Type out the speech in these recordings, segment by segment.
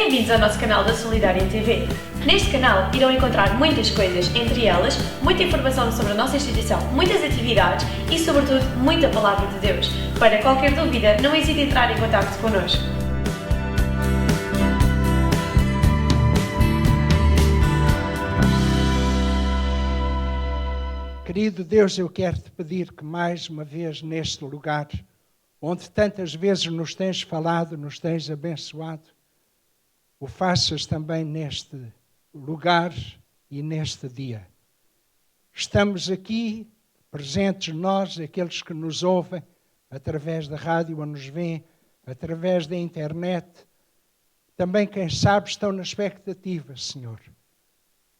Bem-vindos ao nosso canal da Solidária TV. Neste canal irão encontrar muitas coisas, entre elas, muita informação sobre a nossa instituição, muitas atividades e, sobretudo, muita Palavra de Deus. Para qualquer dúvida, não hesite em entrar em contacto connosco. Querido Deus, eu quero te pedir que mais uma vez neste lugar, onde tantas vezes nos tens falado, nos tens abençoado, o faças também neste lugar e neste dia. Estamos aqui, presentes nós, aqueles que nos ouvem, através da rádio, ou nos veem, através da internet. Também, quem sabe, estão na expectativa, Senhor.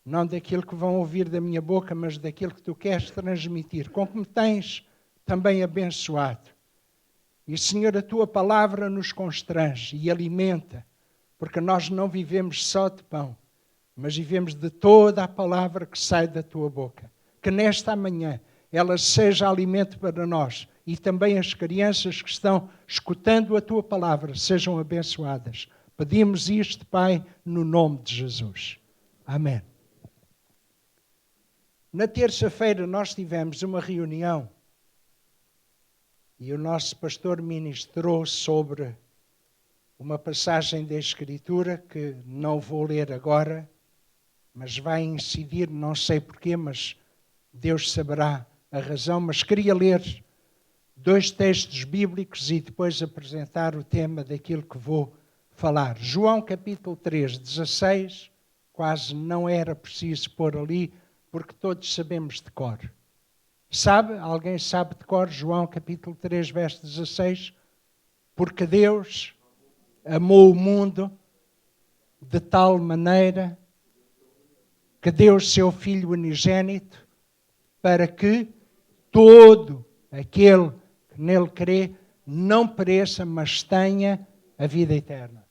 Não daquilo que vão ouvir da minha boca, mas daquilo que Tu queres transmitir, com que me tens também abençoado. E, Senhor, a Tua palavra nos constrange e alimenta, porque nós não vivemos só de pão, mas vivemos de toda a palavra que sai da Tua boca. Que nesta manhã ela seja alimento para nós e também as crianças que estão escutando a Tua palavra sejam abençoadas. Pedimos isto, Pai, no nome de Jesus. Amém. Na terça-feira nós tivemos uma reunião e o nosso pastor ministrou sobre uma passagem da Escritura que não vou ler agora, mas vai incidir, não sei porquê, mas Deus saberá a razão. Mas queria ler 2 textos bíblicos e depois apresentar o tema daquilo que vou falar. João capítulo 3, 16, quase não era preciso pôr ali, porque todos sabemos de cor. Sabe? Alguém sabe de cor João capítulo 3, verso 16? Porque Deus amou o mundo de tal maneira que deu o seu Filho unigênito para que todo aquele que nele crê não pereça, mas tenha a vida eterna.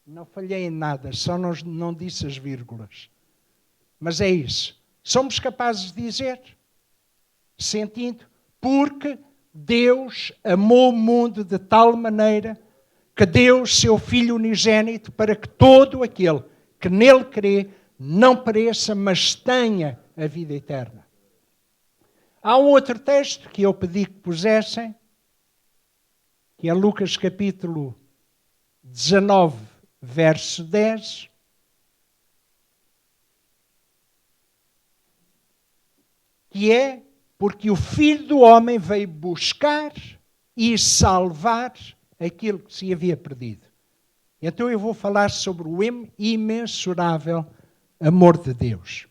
Não falhei em nada, só não disse as vírgulas. Mas é isso. Somos capazes de dizer, sentindo, porque Deus amou o mundo de tal maneira que deu o seu Filho unigênito para que todo aquele que nele crê não pereça, mas tenha a vida eterna. Há um outro texto que eu pedi que pusessem, que é Lucas capítulo 19, verso 10. Que é: porque o Filho do Homem veio buscar e salvar aquilo que se havia perdido. Então eu vou falar sobre o imensurável amor de Deus.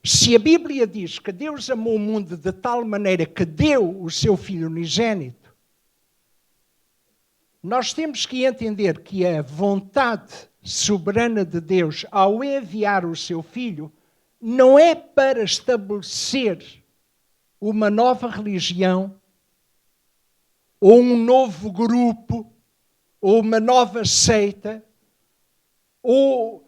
Se a Bíblia diz que Deus amou o mundo de tal maneira que deu o seu Filho unigênito, nós temos que entender que a vontade soberana de Deus ao enviar o seu Filho não é para estabelecer uma nova religião, ou um novo grupo, ou uma nova seita, ou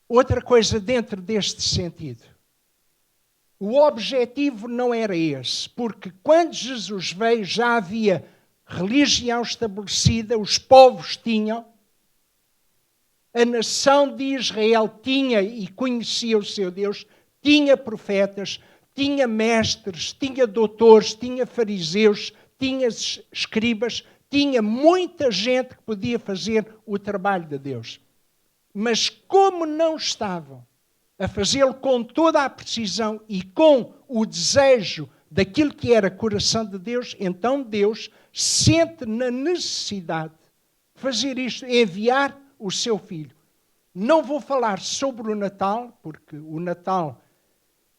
outra coisa dentro deste sentido. O objetivo não era esse, porque quando Jesus veio já havia religião estabelecida, os povos tinham, a nação de Israel tinha e conhecia o seu Deus, tinha profetas, tinha mestres, tinha doutores, tinha fariseus, tinha escribas, tinha muita gente que podia fazer o trabalho de Deus. Mas como não estavam a fazê-lo com toda a precisão e com o desejo daquilo que era coração de Deus, então Deus sente na necessidade de fazer isto, enviar o seu Filho. Não vou falar sobre o Natal, porque o Natal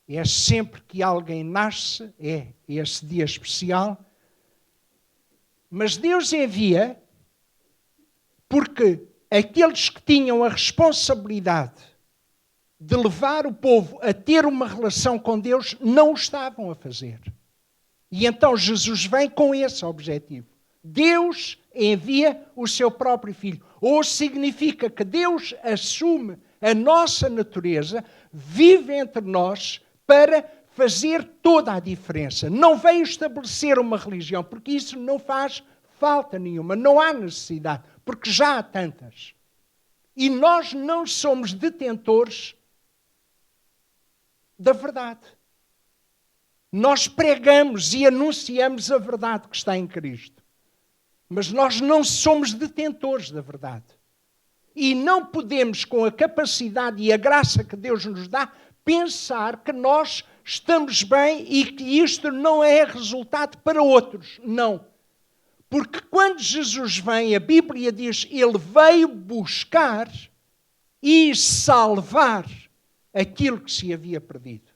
é sempre que alguém nasce, é esse dia especial. Mas Deus envia porque aqueles que tinham a responsabilidade de levar o povo a ter uma relação com Deus não o estavam a fazer. E então Jesus vem com esse objetivo. Deus envia o seu próprio Filho. Ou significa que Deus assume a nossa natureza, vive entre nós para fazer toda a diferença. Não veio estabelecer uma religião, porque isso não faz falta nenhuma. Não há necessidade, porque já há tantas. E nós não somos detentores da verdade. Nós pregamos e anunciamos a verdade que está em Cristo. Mas nós não somos detentores da verdade. E não podemos, com a capacidade e a graça que Deus nos dá, pensar que nós estamos bem e que isto não é resultado para outros. Não. Porque quando Jesus vem, a Bíblia diz, Ele veio buscar e salvar aquilo que se havia perdido.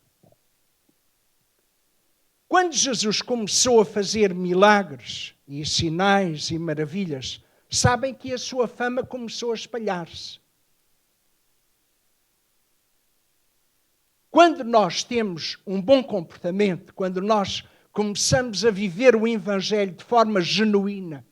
Quando Jesus começou a fazer milagres e sinais e maravilhas, sabem que a sua fama começou a espalhar-se. Quando nós temos um bom comportamento, quando nós começamos a viver o Evangelho de forma genuína,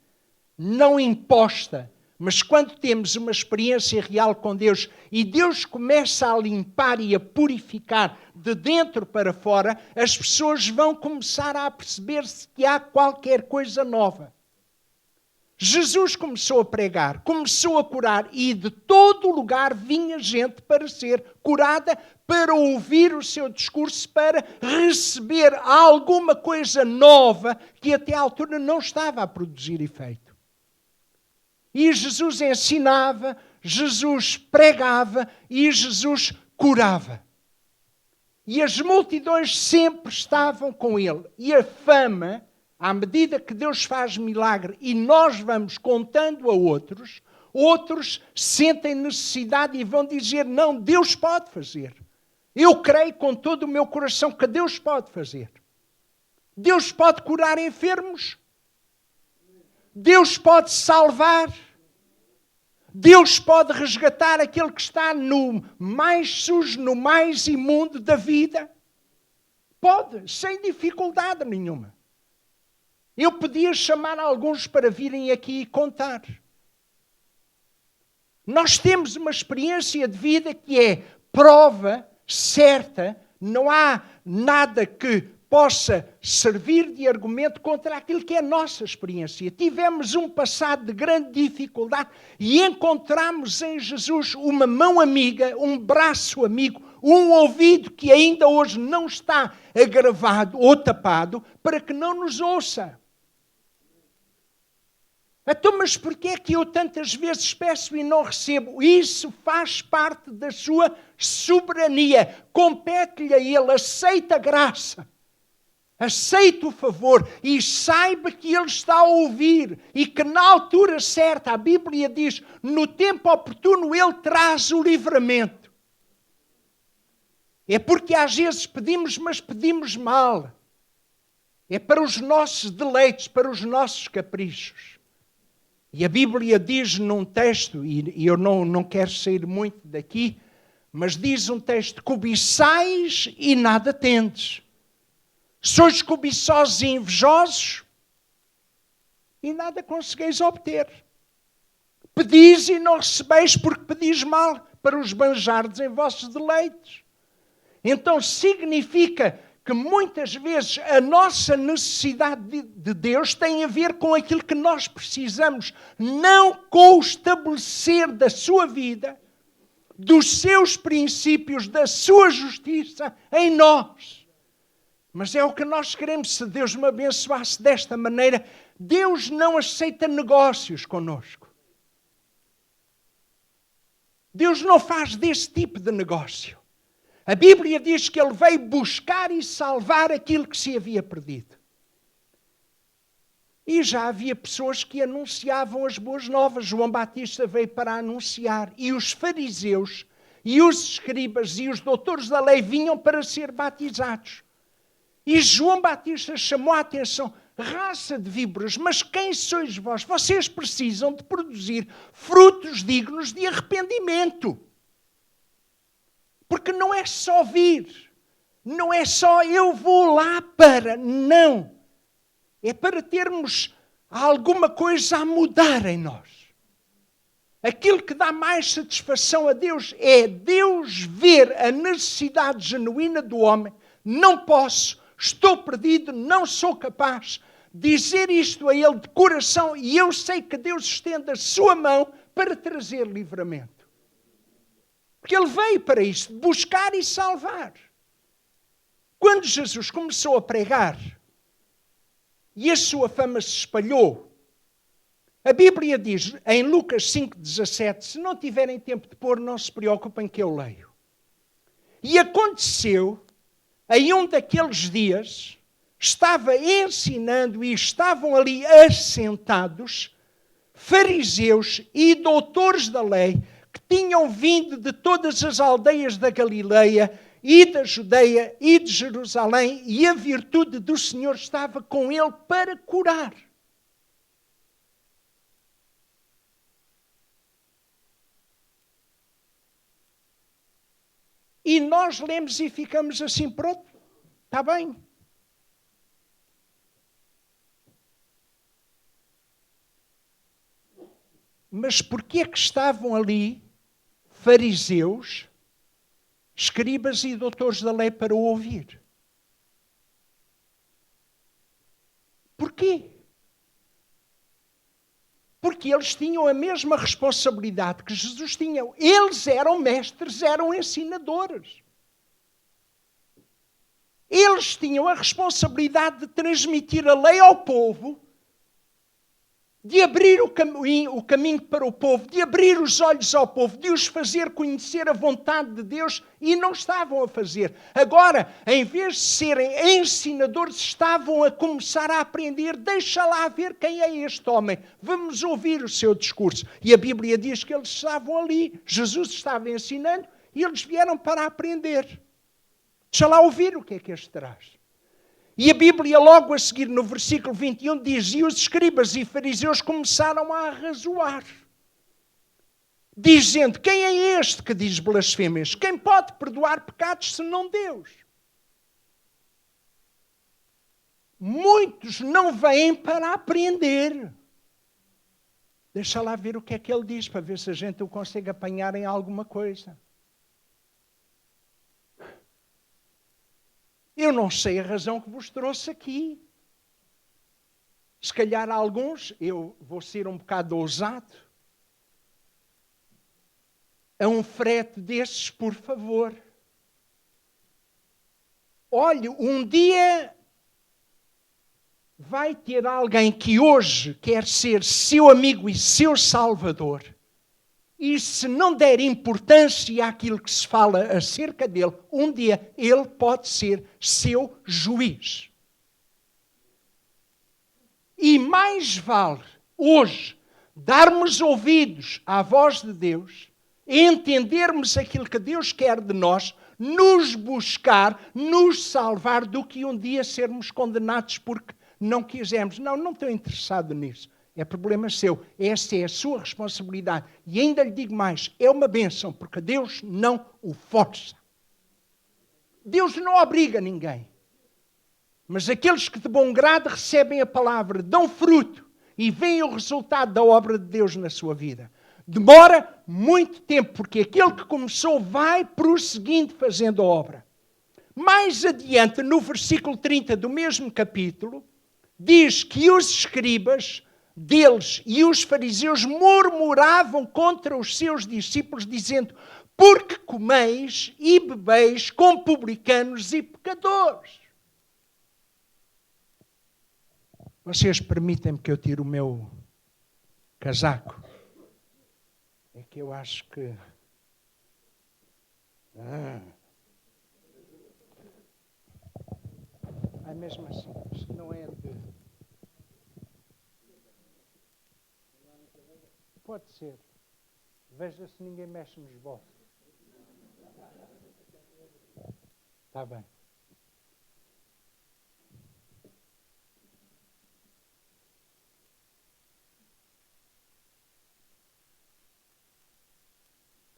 não imposta, mas quando temos uma experiência real com Deus e Deus começa a limpar e a purificar de dentro para fora, as pessoas vão começar a perceber-se que há qualquer coisa nova. Jesus começou a pregar, começou a curar e de todo lugar vinha gente para ser curada, para ouvir o seu discurso, para receber alguma coisa nova que até à altura não estava a produzir efeito. E Jesus ensinava, Jesus pregava e Jesus curava. E as multidões sempre estavam com ele. E a fama, à medida que Deus faz milagre e nós vamos contando a outros, outros sentem necessidade e vão dizer, não, Deus pode fazer. Eu creio com todo o meu coração que Deus pode fazer. Deus pode curar enfermos. Deus pode salvar. Deus pode resgatar aquele que está no mais sujo, no mais imundo da vida. Pode, sem dificuldade nenhuma. Eu podia chamar alguns para virem aqui e contar. Nós temos uma experiência de vida que é prova certa, não há nada que possa servir de argumento contra aquilo que é a nossa experiência. Tivemos um passado de grande dificuldade e encontramos em Jesus uma mão amiga, um braço amigo, um ouvido que ainda hoje não está agravado ou tapado para que não nos ouça. Então, mas porquê é que eu tantas vezes peço e não recebo? Isso faz parte da sua soberania. Compete-lhe a Ele, aceita a graça. Aceite o favor e saiba que Ele está a ouvir e que na altura certa, a Bíblia diz, no tempo oportuno Ele traz o livramento. É porque às vezes pedimos, mas pedimos mal. É para os nossos deleites, para os nossos caprichos. E a Bíblia diz num texto, e eu não quero sair muito daqui, mas diz um texto, cobiçais e nada tendes. Sois cobiçosos e invejosos e nada consegueis obter. Pedis e não recebeis porque pedis mal para os banjardes em vossos deleites. Então significa que muitas vezes a nossa necessidade de Deus tem a ver com aquilo que nós precisamos, não com o estabelecer da sua vida, dos seus princípios, da sua justiça em nós. Mas é o que nós queremos. Se Deus me abençoasse desta maneira, Deus não aceita negócios conosco. Deus não faz desse tipo de negócio. A Bíblia diz que Ele veio buscar e salvar aquilo que se havia perdido. E já havia pessoas que anunciavam as boas novas. João Batista veio para anunciar. E os fariseus, e os escribas, e os doutores da lei vinham para ser batizados. E João Batista chamou a atenção, raça de víboras, mas quem sois vós? Vocês precisam de produzir frutos dignos de arrependimento. Porque não é só vir, não é só eu vou lá para, não. É para termos alguma coisa a mudar em nós. Aquilo que dá mais satisfação a Deus é Deus ver a necessidade genuína do homem, não posso, estou perdido, não sou capaz de dizer isto a Ele de coração e eu sei que Deus estende a sua mão para trazer livramento. Porque Ele veio para isto, buscar e salvar. Quando Jesus começou a pregar e a sua fama se espalhou, a Bíblia diz em Lucas 5,17, se não tiverem tempo de pôr, não se preocupem que eu leio. E aconteceu, em um daqueles dias, estava ensinando e estavam ali assentados fariseus e doutores da lei que tinham vindo de todas as aldeias da Galileia e da Judeia e de Jerusalém, e a virtude do Senhor estava com ele para curar. E nós lemos e ficamos assim, pronto, está bem. Mas porquê é que estavam ali fariseus, escribas e doutores da lei para o ouvir? Porquê? Porque eles tinham a mesma responsabilidade que Jesus tinha. Eles eram mestres, eram ensinadores. Eles tinham a responsabilidade de transmitir a lei ao povo, de abrir o caminho para o povo, de abrir os olhos ao povo, de os fazer conhecer a vontade de Deus, e não estavam a fazer. Agora, em vez de serem ensinadores, estavam a começar a aprender. Deixa lá ver quem é este homem. Vamos ouvir o seu discurso. E a Bíblia diz que eles estavam ali. Jesus estava ensinando e eles vieram para aprender. Deixa lá ouvir o que é que este traz. E a Bíblia, logo a seguir, no versículo 21, diz: e os escribas e fariseus começaram a arrazoar, dizendo: quem é este que diz blasfêmias? Quem pode perdoar pecados senão Deus? Muitos não vêm para aprender. Deixa lá ver o que é que ele diz, para ver se a gente o consegue apanhar em alguma coisa. Eu não sei a razão que vos trouxe aqui. Se calhar alguns, eu vou ser um bocado ousado, a um frete desses, por favor. Olhe, um dia vai ter alguém que hoje quer ser seu amigo e seu salvador, e se não der importância àquilo que se fala acerca dele, um dia ele pode ser seu juiz. E mais vale hoje darmos ouvidos à voz de Deus, entendermos aquilo que Deus quer de nós, nos buscar, nos salvar, do que um dia sermos condenados porque não quisermos. Não estou interessado nisso. É problema seu. Essa é a sua responsabilidade. E ainda lhe digo mais, é uma bênção, porque Deus não o força. Deus não obriga ninguém. Mas aqueles que de bom grado recebem a palavra, dão fruto e veem o resultado da obra de Deus na sua vida. Demora muito tempo, porque aquele que começou vai prosseguindo fazendo a obra. Mais adiante, no versículo 30 do mesmo capítulo, diz que os escribas deles e os fariseus murmuravam contra os seus discípulos, dizendo: porque comeis e bebeis com publicanos e pecadores. Vocês permitem-me que eu tire o meu casaco? É que eu acho que... É mesmo assim, isto não é de... Pode ser. Veja se ninguém mexe nos bolsos. Está bem.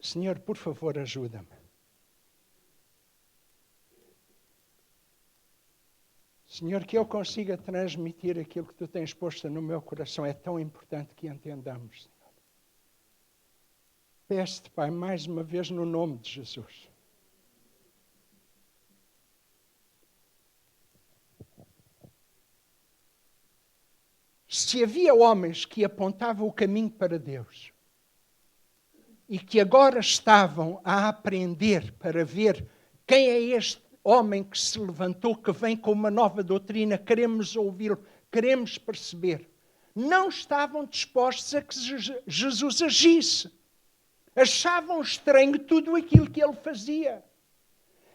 Senhor, por favor, ajuda-me. Senhor, que eu consiga transmitir aquilo que Tu tens posto no meu coração. É tão importante que entendamos, Senhor. Peço-te, Pai, mais uma vez no nome de Jesus. se havia homens que apontavam o caminho para Deus e que agora estavam a aprender para ver quem é este homem que se levantou, que vem com uma nova doutrina, queremos ouvi-lo, queremos perceber, não estavam dispostos a que Jesus agisse. Achavam estranho tudo aquilo que ele fazia.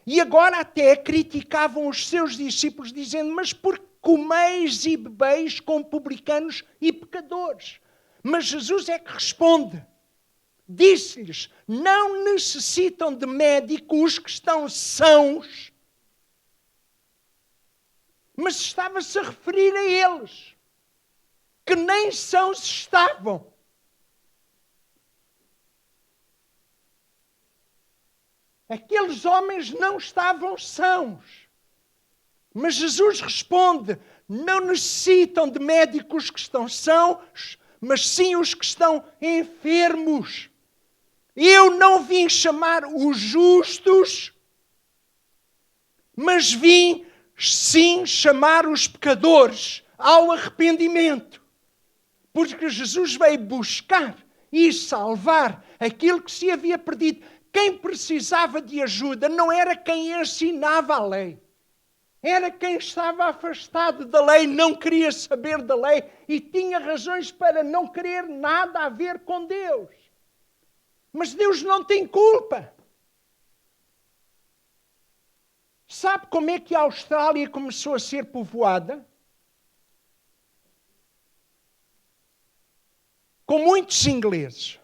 E agora até criticavam os seus discípulos, dizendo, mas por que comeis e bebeis com publicanos e pecadores? Mas Jesus é que responde. Disse-lhes, não necessitam de médicos que estão sãos, mas estava-se a referir a eles, que nem sãos estavam. Aqueles homens não estavam sãos. Mas Jesus responde, não necessitam de médicos que estão sãos, mas sim os que estão enfermos. Eu não vim chamar os justos, mas vim sim chamar os pecadores ao arrependimento. Porque Jesus veio buscar e salvar aquilo que se havia perdido. Quem precisava de ajuda não era quem ensinava a lei. Era quem estava afastado da lei, não queria saber da lei e tinha razões para não querer nada a ver com Deus. Mas Deus não tem culpa. Sabe como é que a Austrália começou a ser povoada? Com muitos ingleses.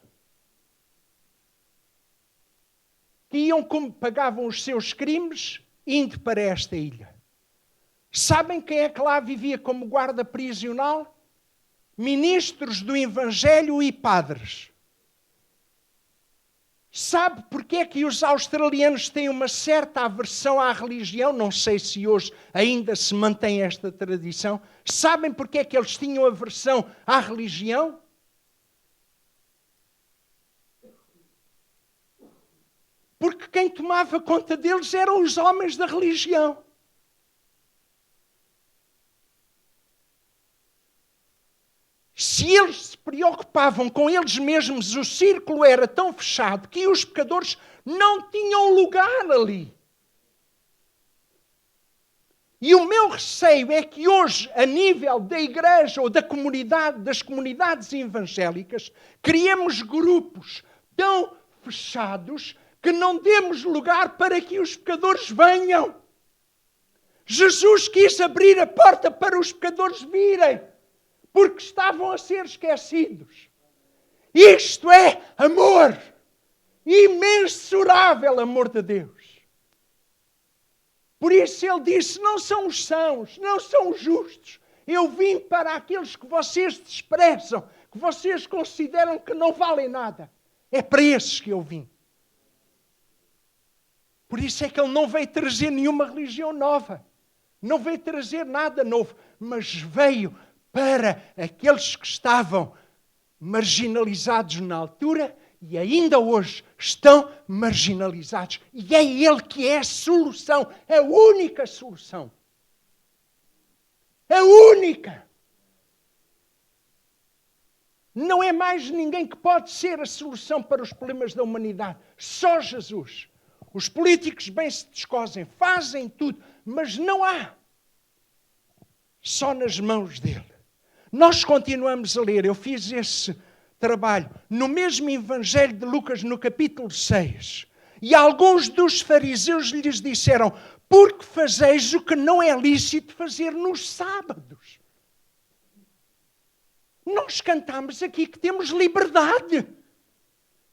Que iam como pagavam os seus crimes indo para esta ilha. Sabem quem é que lá vivia como guarda prisional? Ministros do Evangelho e padres. Sabe porque é que os australianos têm uma certa aversão à religião? Não sei se hoje ainda se mantém esta tradição. Sabem porque é que eles tinham aversão à religião? Porque quem tomava conta deles eram os homens da religião. Se eles se preocupavam com eles mesmos, o círculo era tão fechado que os pecadores não tinham lugar ali. E o meu receio é que hoje, a nível da igreja ou da comunidade, das comunidades evangélicas, criemos grupos tão fechados que não demos lugar para que os pecadores venham. Jesus quis abrir a porta para os pecadores virem, porque estavam a ser esquecidos. Isto é amor, imensurável amor de Deus. Por isso ele disse, não são os sãos, não são os justos. Eu vim para aqueles que vocês desprezam, que vocês consideram que não valem nada. É para esses que eu vim. Por isso é que ele não veio trazer nenhuma religião nova. Não veio trazer nada novo, mas veio para aqueles que estavam marginalizados na altura e ainda hoje estão marginalizados. E é Ele que é a solução, a única solução. A única. Não é mais ninguém que pode ser a solução para os problemas da humanidade. Só Jesus. Os políticos bem se descosem, fazem tudo, mas não há. Só nas mãos dele. Nós continuamos a ler, eu fiz esse trabalho, no mesmo Evangelho de Lucas, no capítulo 6. E alguns dos fariseus lhes disseram, por que fazeis o que não é lícito fazer nos sábados? Nós cantamos aqui que temos liberdade.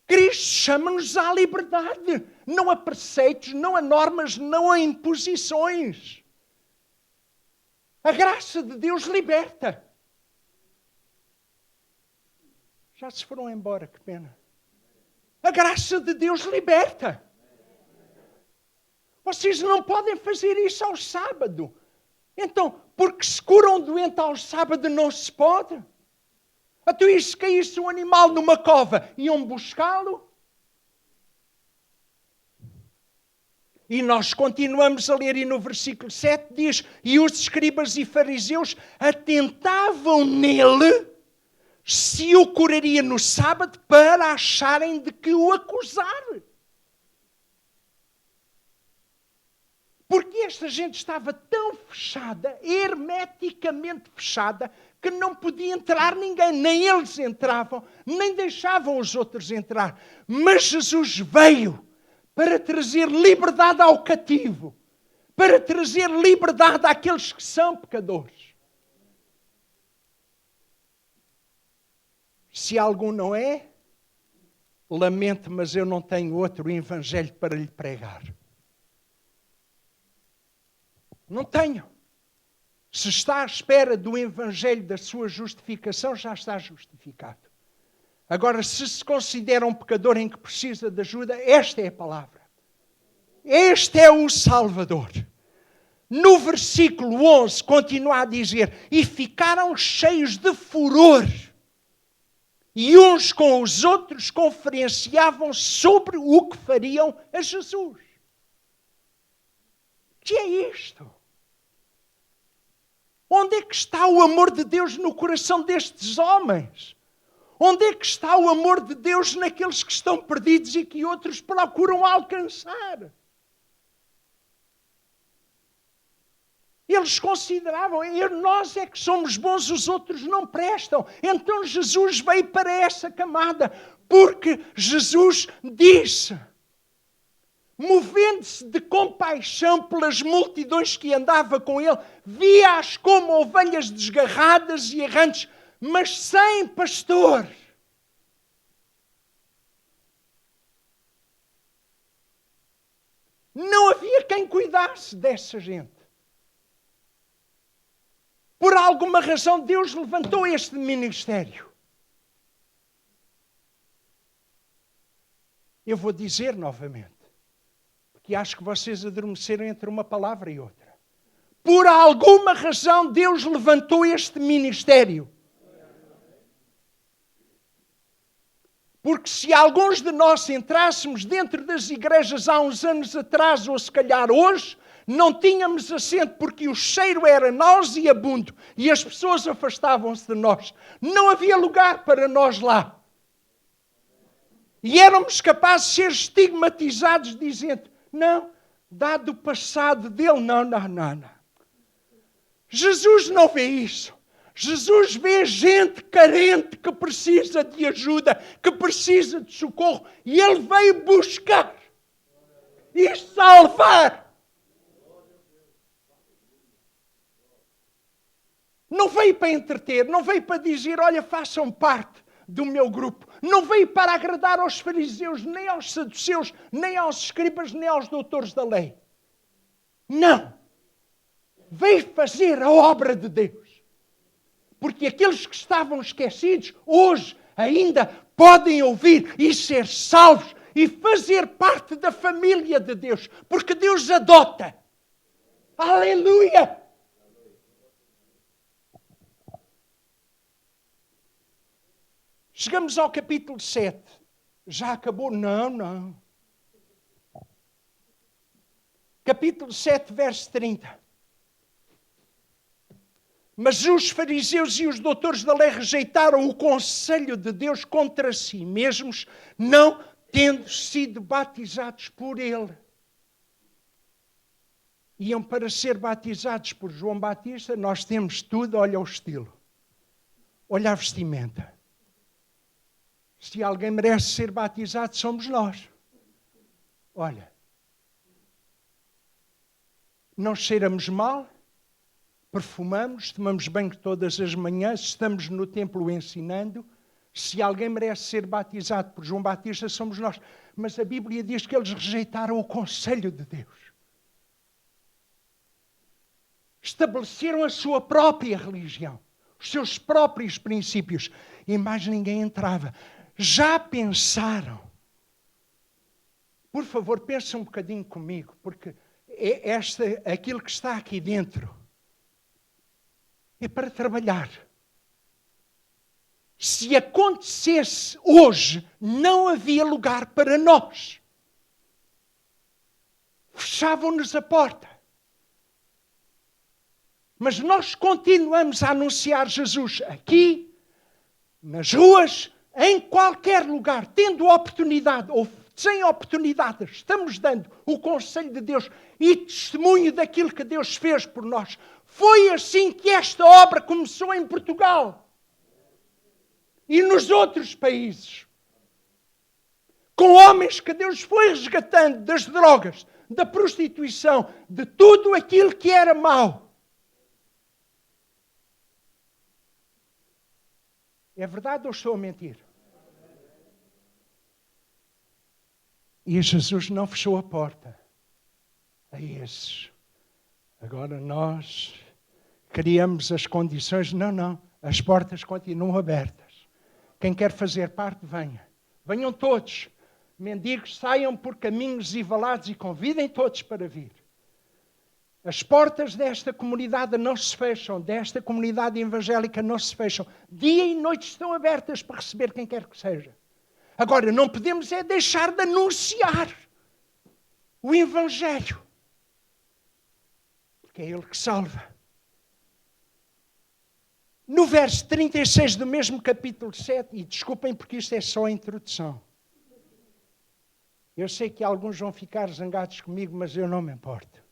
Cristo chama-nos à liberdade. Não a preceitos, não a normas, não a imposições. A graça de Deus liberta. Já se foram embora, que pena. A graça de Deus liberta. Vocês não podem fazer isso ao sábado. Então, porque se cura um doente ao sábado, não se pode? Então, e se caísse um animal numa cova, iam buscá-lo? E nós continuamos a ler, e no versículo 7 diz: e os escribas e fariseus atentavam nele se o curaria no sábado para acharem de que o acusar. Porque esta gente estava tão fechada, hermeticamente fechada, que não podia entrar ninguém. Nem eles entravam, nem deixavam os outros entrar. Mas Jesus veio para trazer liberdade ao cativo, para trazer liberdade àqueles que são pecadores. Se algum não é, lamento, mas eu não tenho outro evangelho para lhe pregar. Não tenho. Se está à espera do evangelho da sua justificação, já está justificado. Agora, se considera um pecador em que precisa de ajuda, esta é a palavra. Este é o Salvador. No versículo 11, continua a dizer: e ficaram cheios de furor, e uns com os outros conferenciavam sobre o que fariam a Jesus. O que é isto? Onde é que está o amor de Deus no coração destes homens? Onde é que está o amor de Deus naqueles que estão perdidos e que outros procuram alcançar? Eles consideravam, nós é que somos bons, os outros não prestam. Então Jesus veio para essa camada, porque Jesus disse, movendo-se de compaixão pelas multidões que andava com ele, via-as como ovelhas desgarradas e errantes, mas sem pastor. Não havia quem cuidasse dessa gente. Por alguma razão, Deus levantou este ministério. Eu vou dizer novamente, porque acho que vocês adormeceram entre uma palavra e outra. Por alguma razão, Deus levantou este ministério. Porque se alguns de nós entrássemos dentro das igrejas há uns anos atrás, ou se calhar hoje, não tínhamos assento porque o cheiro era nauseabundo e as pessoas afastavam-se de nós. Não havia lugar para nós lá. E éramos capazes de ser estigmatizados dizendo, não, dado o passado dele, não. Jesus não vê isso. Jesus vê gente carente que precisa de ajuda, que precisa de socorro. E Ele veio buscar e salvar. Não veio para entreter, não veio para dizer, olha, façam parte do meu grupo. Não veio para agradar aos fariseus, nem aos saduceus, nem aos escribas, nem aos doutores da lei. Não. Veio fazer a obra de Deus. Porque aqueles que estavam esquecidos, hoje ainda podem ouvir e ser salvos e fazer parte da família de Deus. Porque Deus adota. Aleluia! Chegamos ao capítulo 7. Já acabou? Não. Capítulo 7, verso 30. Mas os fariseus e os doutores da lei rejeitaram o conselho de Deus contra si mesmos, não tendo sido batizados por ele. Iam para ser batizados por João Batista, nós temos tudo, olha o estilo. Olha a vestimenta. Se alguém merece ser batizado, somos nós. Olha, não cheiramos mal, perfumamos, tomamos banho todas as manhãs, estamos no templo ensinando. Se alguém merece ser batizado por João Batista, somos nós. Mas a Bíblia diz que eles rejeitaram o conselho de Deus. Estabeleceram a sua própria religião, os seus próprios princípios. E mais ninguém entrava. Já pensaram? Por favor, pensem um bocadinho comigo, porque aquilo que está aqui dentro é para trabalhar. Se acontecesse hoje, não havia lugar para nós. fechavam-nos a porta. Mas nós continuamos a anunciar Jesus aqui, nas ruas, em qualquer lugar, tendo oportunidade ou sem oportunidade, estamos dando o conselho de Deus e testemunho daquilo que Deus fez por nós. Foi assim que esta obra começou em Portugal e nos outros países. Com homens que Deus foi resgatando das drogas, da prostituição, de tudo aquilo que era mau. É verdade ou estou a mentir? E Jesus não fechou a porta a esses. Agora nós criamos as condições. Não. As portas continuam abertas. Quem quer fazer parte, venha. Venham todos. Mendigos, saiam por caminhos e valados e convidem todos para vir. As portas desta comunidade não se fecham, desta comunidade evangélica não se fecham. Dia e noite estão abertas para receber quem quer que seja. Agora, não podemos é deixar de anunciar o Evangelho. Porque é Ele que salva. No verso 36 do mesmo capítulo 7, e desculpem porque isto é só a introdução. Eu sei que alguns vão ficar zangados comigo, mas eu não me importo.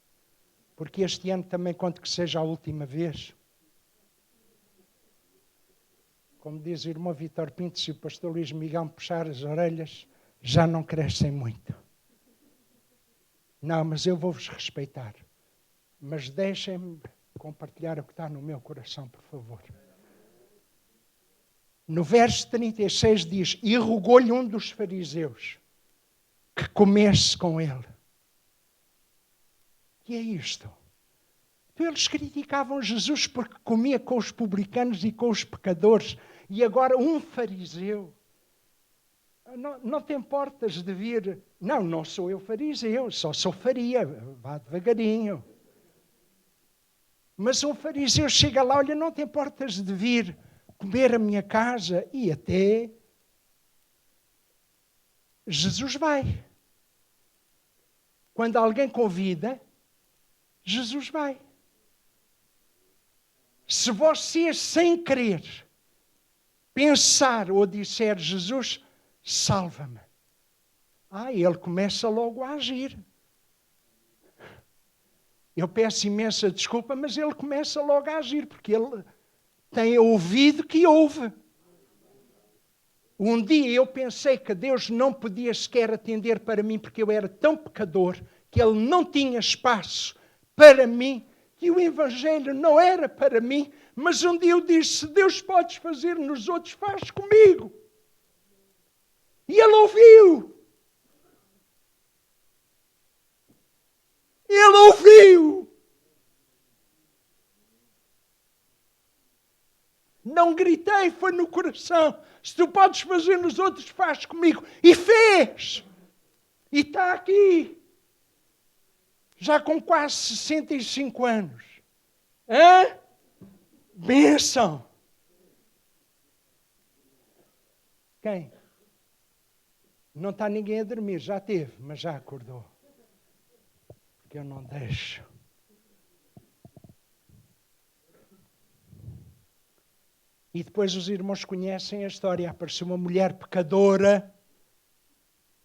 Porque este ano também conto que seja a última vez. Como diz o irmão Vítor Pinto, se o pastor Luís Miguel me puxar as orelhas, já não crescem muito. Não, mas eu vou-vos respeitar. Mas deixem-me compartilhar o que está no meu coração, por favor. No verso 36 diz, e rogou-lhe um dos fariseus que comesse com ele. Que é isto? Eles criticavam Jesus porque comia com os publicanos e com os pecadores. E agora um fariseu. Não te importas de vir... Não sou eu fariseu, só sou faria. Vá devagarinho. Mas um fariseu chega lá, olha, não te importas de vir comer a minha casa? E até Jesus vai. Quando alguém convida, Jesus vai. Se você, sem querer, pensar ou disser, Jesus, salva-me. Ele começa logo a agir. Eu peço imensa desculpa, mas ele começa logo a agir, porque ele tem ouvido que ouve. Um dia eu pensei que Deus não podia sequer atender para mim, porque eu era tão pecador, que Ele não tinha espaço para mim, que o Evangelho não era para mim, mas um dia eu disse, se Deus pode fazer nos outros, faz comigo. E Ele ouviu. Ele ouviu. Não gritei, foi no coração. Se tu podes fazer nos outros, faz comigo. E fez. E está aqui. Já com quase 65 anos. Bênção. Quem? Não está ninguém a dormir. Já teve, mas já acordou. Porque eu não deixo. E depois os irmãos conhecem a história. Apareceu uma mulher pecadora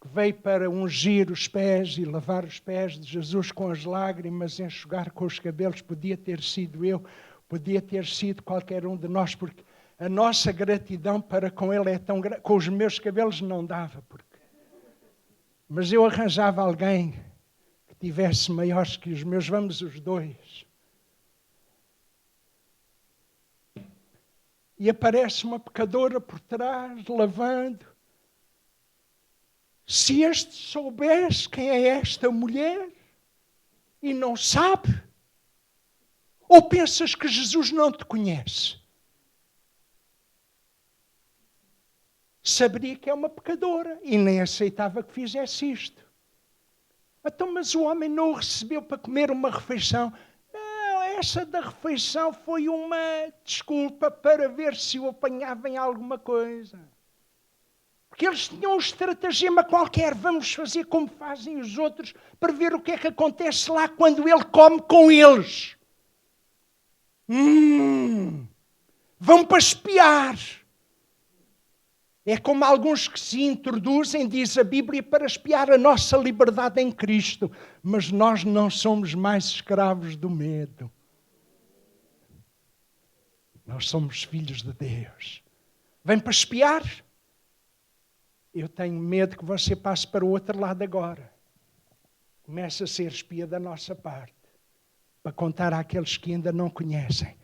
que veio para ungir os pés e lavar os pés de Jesus com as lágrimas, enxugar com os cabelos. Podia ter sido eu, podia ter sido qualquer um de nós, porque a nossa gratidão para com Ele é tão grande. Com os meus cabelos não dava, mas eu arranjava alguém que tivesse maiores que os meus, vamos os dois. E aparece uma pecadora por trás, lavando. Se este soubesse quem é esta mulher e não sabe, ou pensas que Jesus não te conhece? Saberia que é uma pecadora e nem aceitava que fizesse isto. Então, mas o homem não o recebeu para comer uma refeição. Não, essa da refeição foi uma desculpa para ver se o apanhava em alguma coisa. Porque eles tinham um estratagema qualquer. Vamos fazer como fazem os outros para ver o que é que acontece lá quando ele come com eles. Vão para espiar. É como alguns que se introduzem, diz a Bíblia, para espiar a nossa liberdade em Cristo. Mas nós não somos mais escravos do medo. Nós somos filhos de Deus. Vem para espiar? Eu tenho medo que você passe para o outro lado agora. Comece a ser espia da nossa parte. Para contar àqueles que ainda não conhecem.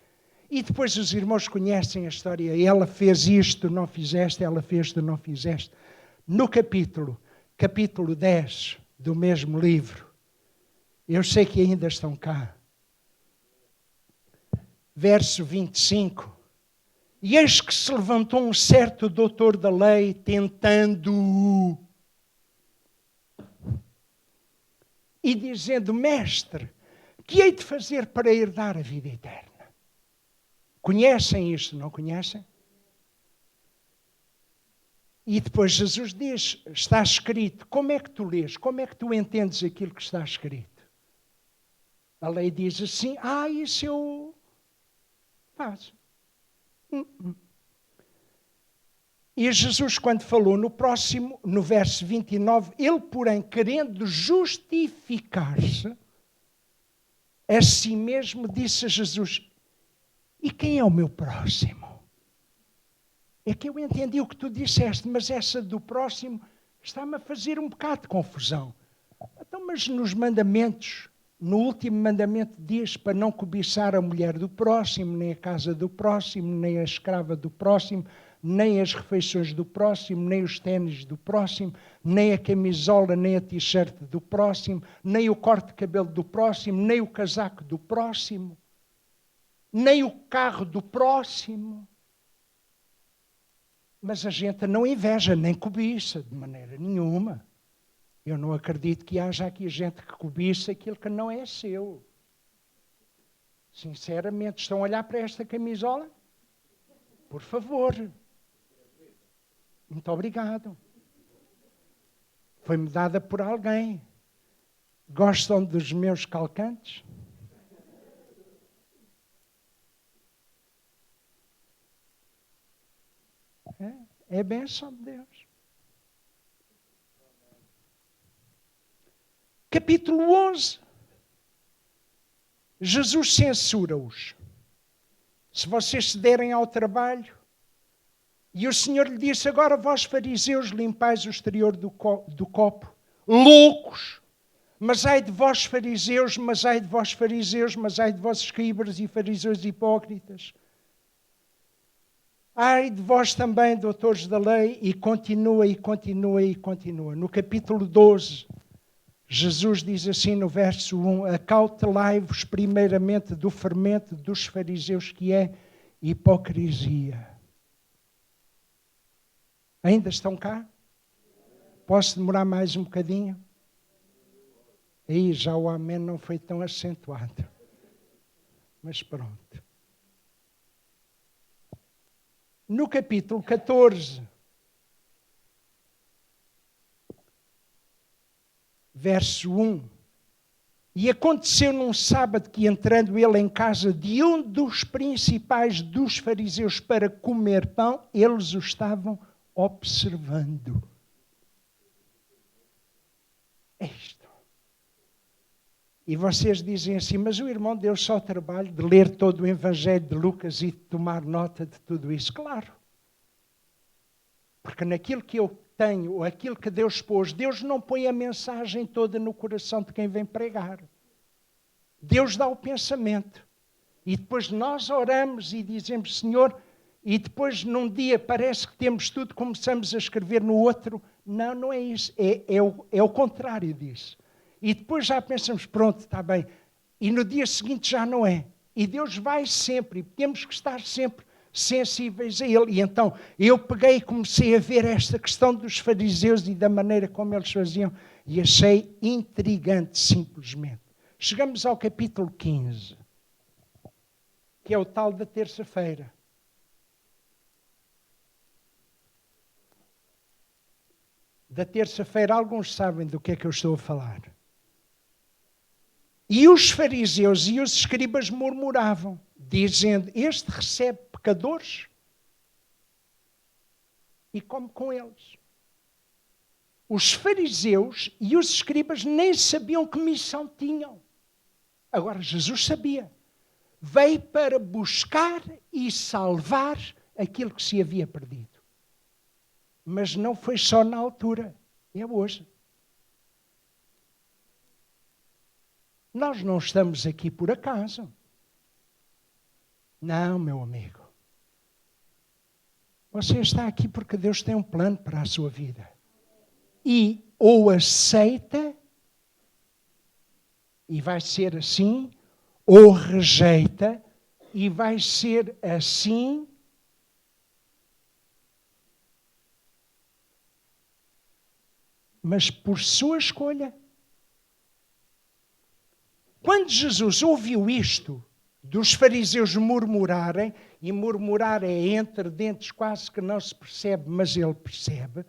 E depois os irmãos conhecem a história. Ela fez isto, não fizeste. Ela fez isto, não fizeste. No capítulo 10 do mesmo livro. Eu sei que ainda estão cá. Verso 25. E eis que se levantou um certo doutor da lei, tentando-o. E dizendo, mestre, que hei de fazer para herdar a vida eterna? Conhecem isto, não conhecem? E depois Jesus diz, está escrito. Como é que tu lês? Como é que tu entendes aquilo que está escrito? A lei diz assim, isso eu faço. E Jesus, quando falou no verso 29, ele, porém, querendo justificar-se a si mesmo, disse a Jesus, e quem é o meu próximo? É que eu entendi o que tu disseste, mas essa do próximo está-me a fazer um bocado de confusão. Então, mas nos mandamentos, no último mandamento diz para não cobiçar a mulher do próximo, nem a casa do próximo, nem a escrava do próximo, nem as refeições do próximo, nem os ténis do próximo, nem a camisola, nem a t-shirt do próximo, nem o corte de cabelo do próximo, nem o casaco do próximo, nem o carro do próximo. Mas a gente não inveja, nem cobiça, de maneira nenhuma. Eu não acredito que haja aqui gente que cobiça aquilo que não é seu. Sinceramente, estão a olhar para esta camisola? Por favor. Muito obrigado. Foi-me dada por alguém. Gostam dos meus calcantes? É bênção de Deus. Capítulo 11. Jesus censura-os. Se vocês se derem ao trabalho, e o Senhor lhe disse, agora vós fariseus limpais o exterior do copo, loucos, mas ai de vós fariseus, mas ai de vós fariseus, mas ai de vós escribas e fariseus hipócritas. Ai de vós também, doutores da lei, e continua, e continua, e continua. No capítulo 12, Jesus diz assim no verso 1, acautelai-vos primeiramente do fermento dos fariseus, que é hipocrisia. Ainda estão cá? Posso demorar mais um bocadinho? Aí já o amém não foi tão acentuado. Mas pronto. No capítulo 14, verso 1, e aconteceu num sábado que, entrando ele em casa de um dos principais dos fariseus para comer pão, eles o estavam observando. Isto. E vocês dizem assim, mas o irmão deu só o trabalho de ler todo o Evangelho de Lucas e de tomar nota de tudo isso. Claro. Porque naquilo que eu tenho, ou aquilo que Deus pôs, Deus não põe a mensagem toda no coração de quem vem pregar. Deus dá o pensamento. E depois nós oramos e dizemos, Senhor, e depois num dia parece que temos tudo, começamos a escrever no outro. Não, não é isso. É o contrário disso. E depois já pensamos, pronto, está bem. E no dia seguinte já não é. E Deus vai sempre, e temos que estar sempre sensíveis a Ele. E então eu peguei e comecei a ver esta questão dos fariseus e da maneira como eles faziam e achei intrigante simplesmente. Chegamos ao capítulo 15, que é o tal da terça-feira. da terça-feira, alguns sabem do que é que eu estou a falar. E os fariseus e os escribas murmuravam, dizendo, este recebe pecadores e come com eles. Os fariseus e os escribas nem sabiam que missão tinham. Agora, Jesus sabia. Veio para buscar e salvar aquilo que se havia perdido. Mas não foi só na altura, é hoje. Nós não estamos aqui por acaso. Não, meu amigo. Você está aqui porque Deus tem um plano para a sua vida. E ou aceita, e vai ser assim, ou rejeita, e vai ser assim. Mas por sua escolha. Quando Jesus ouviu isto, dos fariseus murmurarem, e murmurar é entre dentes quase que não se percebe, mas ele percebe,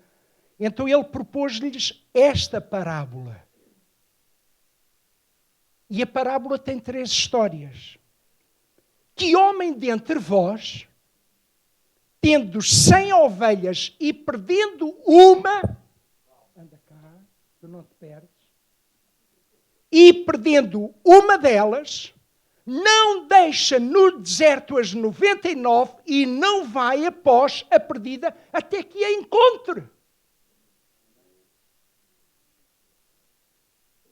então ele propôs-lhes esta parábola. E a parábola tem 3 histórias. Que homem dentre vós, tendo 100 ovelhas e perdendo uma, anda cá, tu não te perdes, e perdendo uma delas, não deixa no deserto as 99 e não vai após a perdida até que a encontre.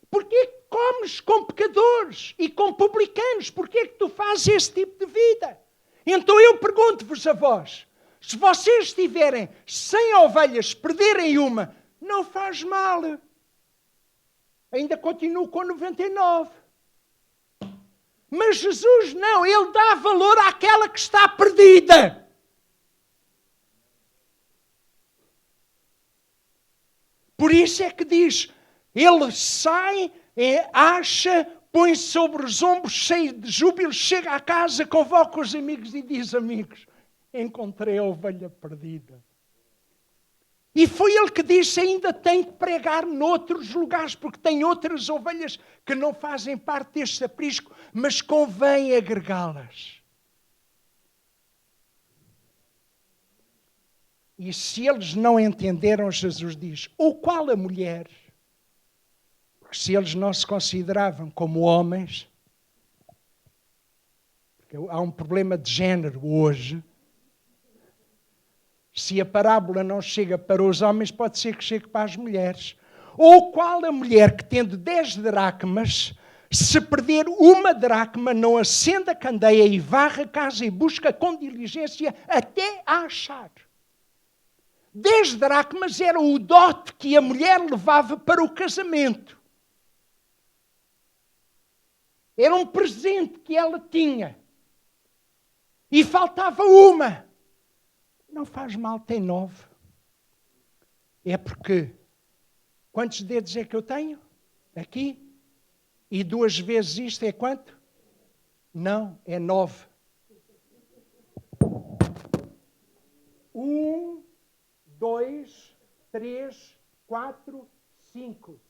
Porquê que comes com pecadores e com publicanos? Porquê que tu fazes esse tipo de vida? Então eu pergunto-vos a vós, se vocês tiverem 100 ovelhas, perderem uma, não faz mal. Ainda continuo com 99. Mas Jesus não, Ele dá valor àquela que está perdida. Por isso é que diz, ele sai, acha, põe sobre os ombros, cheio de júbilo, chega à casa, convoca os amigos e diz, amigos, encontrei a ovelha perdida. E foi ele que disse, ainda tem que pregar noutros lugares, porque tem outras ovelhas que não fazem parte deste aprisco, mas convém agregá-las. E se eles não entenderam, Jesus diz, ou qual a mulher? Porque se eles não se consideravam como homens, porque há um problema de género hoje, se a parábola não chega para os homens, pode ser que chegue para as mulheres. Ou qual a mulher que, tendo 10 dracmas, se perder uma dracma, não acende a candeia e varre a casa e busca com diligência até a achar. 10 dracmas era o dote que a mulher levava para o casamento. Era um presente que ela tinha. E faltava uma. Não faz mal, tem 9. É porque, quantos dedos é que eu tenho? Aqui. E 2 vezes isto é quanto? Não, é 9. 1, 2, 3, 4, 5,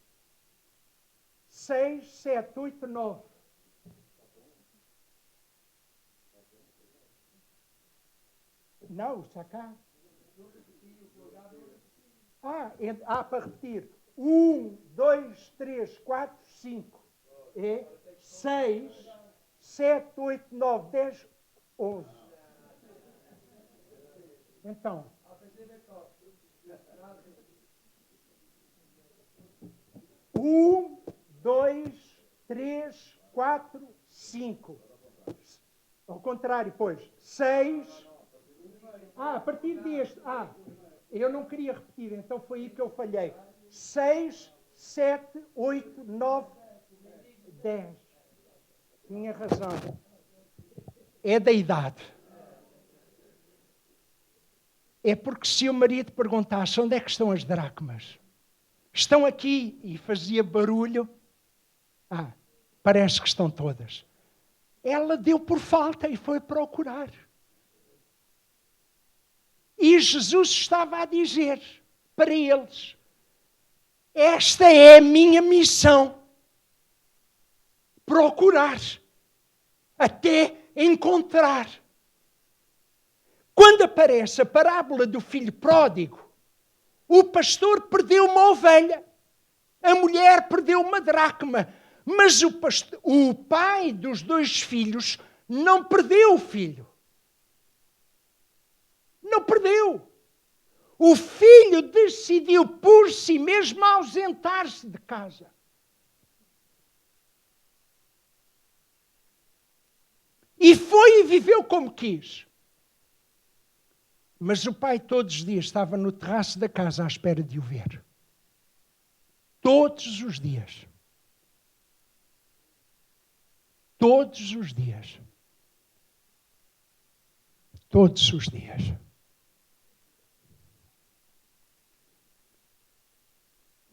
6, 7, 8, 9. Não, está cá. Para repetir. 1, 2, 3, 4, 5. É 6, 7, 8, 9, 10, 11. Então. 1, 2, 3, 4, 5. Ao contrário, pois. 6. A partir deste. Eu não queria repetir, então foi aí que eu falhei. 6, 7, 8, 9, 10. Tinha razão. É da idade. É porque se o marido perguntasse onde é que estão as dracmas, estão aqui, e fazia barulho, parece que estão todas. Ela deu por falta e foi procurar. E Jesus estava a dizer para eles, Esta é a minha missão. Procurar. Até encontrar. Quando aparece a parábola do filho pródigo, o pastor perdeu uma ovelha. A mulher perdeu uma dracma. Mas o pai dos 2 filhos não perdeu o filho. Não perdeu. O filho decidiu por si mesmo ausentar-se de casa. E foi e viveu como quis. Mas o pai todos os dias estava no terraço da casa à espera de o ver. Todos os dias. Todos os dias. Todos os dias.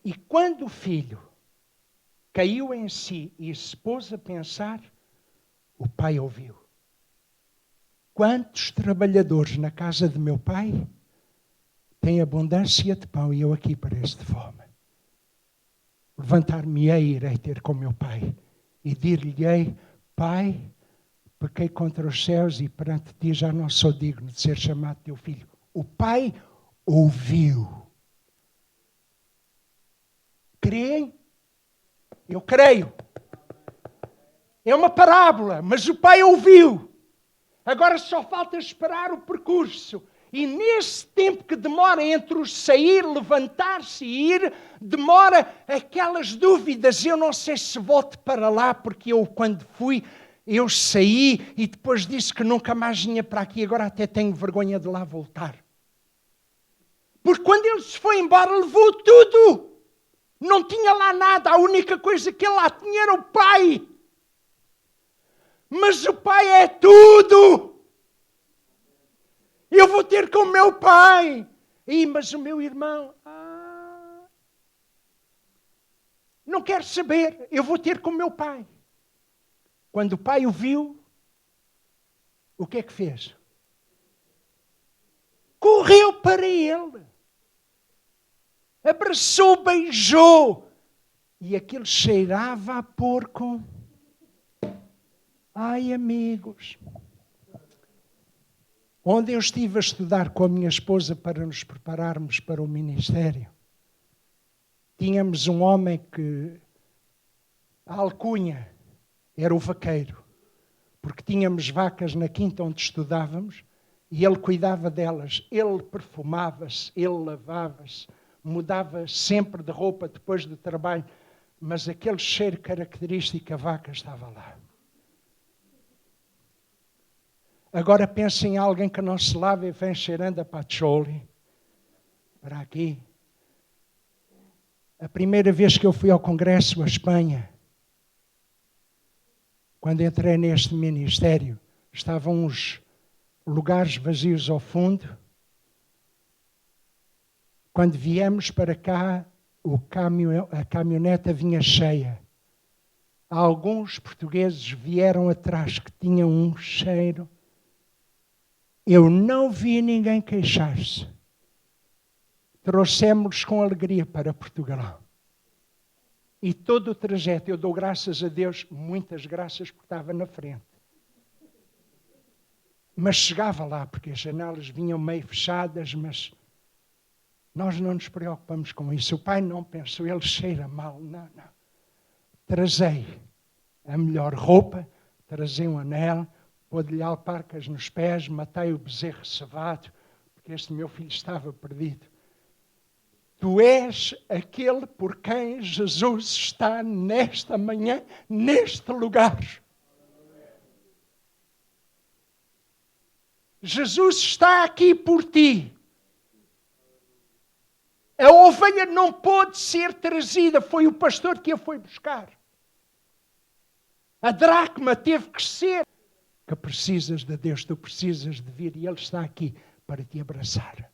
E quando o filho caiu em si e se pôs a pensar, o pai ouviu. Quantos trabalhadores na casa de meu pai têm abundância de pão e eu aqui pareço de fome? Levantar-me-ei e irei ter com meu pai e dir-lhe-ei, Pai, pequei contra os céus e perante ti já não sou digno de ser chamado teu filho. O pai ouviu. Creem? Eu creio. É uma parábola, mas o pai ouviu. Agora só falta esperar o percurso. E nesse tempo que demora entre o sair, levantar-se e ir, demora aquelas dúvidas. Eu não sei se volto para lá, porque eu quando fui, eu saí e depois disse que nunca mais vinha para aqui. Agora até tenho vergonha de lá voltar. Porque quando ele se foi embora, levou tudo. Não tinha lá nada. A única coisa que ele lá tinha era o pai. Mas o pai é tudo. Eu vou ter com o meu pai. Mas o meu irmão... não quero saber. Eu vou ter com o meu pai. Quando o pai o viu, o que é que fez? Correu para ele. Abraçou, beijou. E aquilo cheirava a porco. Ai, amigos. Onde eu estive a estudar com a minha esposa para nos prepararmos para o ministério, tínhamos um homem que a alcunha era o vaqueiro, porque tínhamos vacas na quinta onde estudávamos e ele cuidava delas. Ele perfumava-se, ele lavava-se, mudava sempre de roupa depois do trabalho, mas aquele cheiro característico, a vaca estava lá. Agora pensem em alguém que não se lava e vem cheirando a patchouli para aqui. A primeira vez que eu fui ao Congresso, à Espanha, quando entrei neste ministério, estavam uns lugares vazios ao fundo. Quando viemos para cá, a caminhoneta vinha cheia. Alguns portugueses vieram atrás que tinham um cheiro. Eu não vi ninguém queixar-se. Trouxemos-los com alegria para Portugal. E todo o trajeto, eu dou graças a Deus, muitas graças, porque estava na frente. Mas chegava lá, porque as janelas vinham meio fechadas, mas nós não nos preocupamos com isso. O pai não pensou, ele cheira mal. Não. Trazei a melhor roupa, trazei um anel, pôde-lhe alparcas nos pés, matei o bezerro cevado, porque este meu filho estava perdido. Tu és aquele por quem Jesus está nesta manhã, neste lugar. Jesus está aqui por ti. A ovelha não pôde ser trazida, foi o pastor que a foi buscar. A dracma teve que ser. Que precisas de Deus, tu precisas de vir e Ele está aqui para te abraçar.